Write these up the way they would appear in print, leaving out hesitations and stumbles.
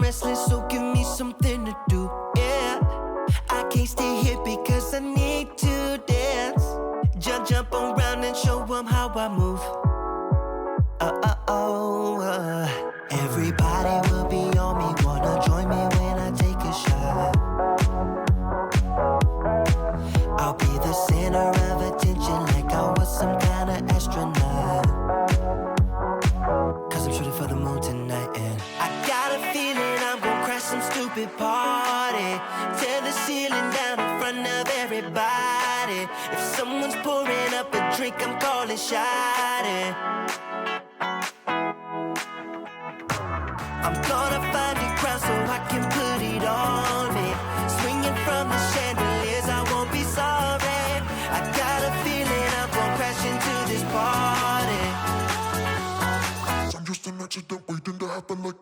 restless, so give me something to do, yeah. I can't stay here because I need to dance. Jump around and show them how I move. Everybody will be on me, wanna join me when I take a shot. I'll be the center of attention like I was some kind of astronaut. Cause I'm shooting for the moon tonight and I got a feeling I'm gonna crash some stupid party. Tear the ceiling down in front of everybody. If someone's pouring up a drink, I'm calling shawty. I'm gonna find a crowd so I can put it on me. Swinging from the chandeliers, I won't be sorry. I got a feeling I'm gonna crash into this party. I'm just an accident waiting to happen like.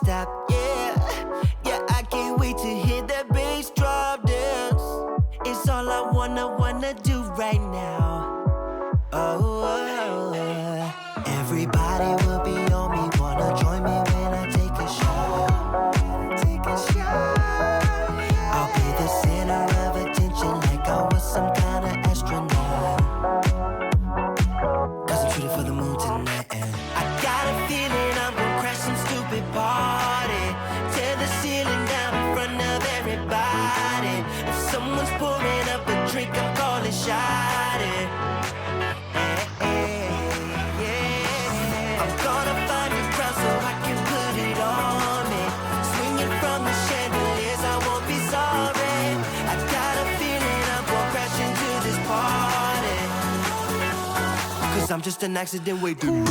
Stop, yeah, I can't wait to hear that bass drop dance. It's all I wanna do right now. Everybody will be on me, wanna join me when I take a shot. I'll be the center of attention like I was some kind of astronaut. Cause I'm shooting for the moon tonight and I got a feeling I'm gonna crash some stupid party. Tear the ceiling down in front of everybody. If someone's pouring up a drink, I'm calling shawty. I'm gonna find a crowd so I can put it on me. Swinging from the chandeliers, I won't be sorry. I got a feeling I'm gonna crash into this party. Cause I'm just an accident waiting.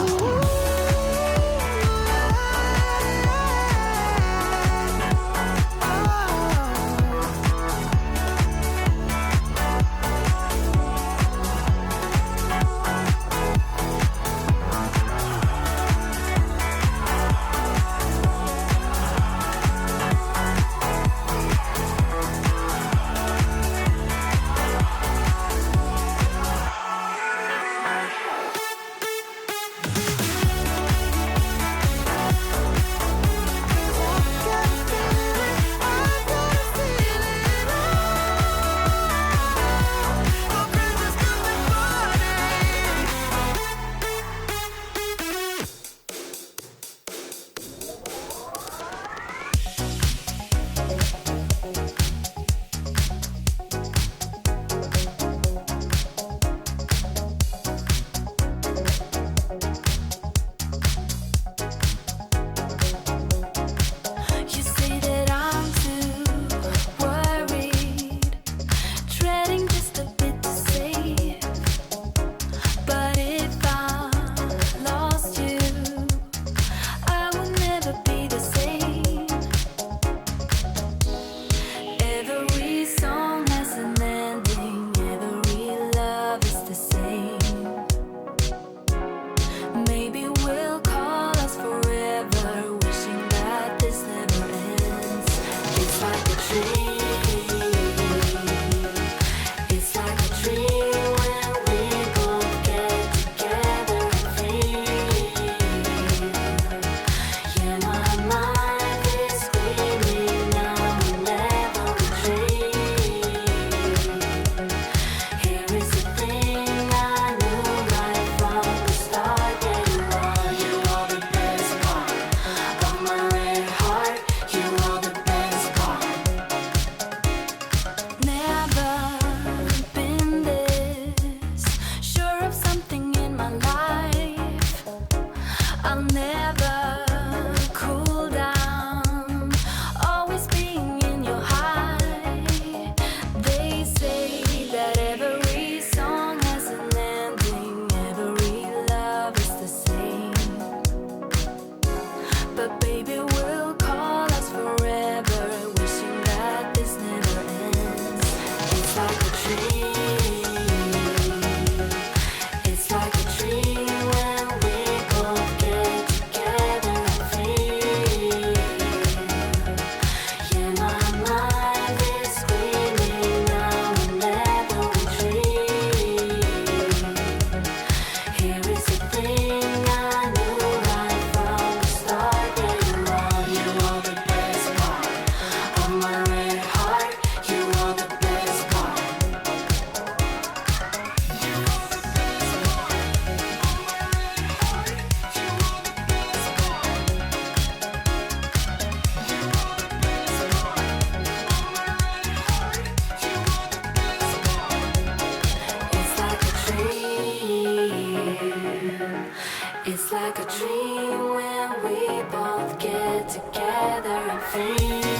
like a dream when we both get together and free.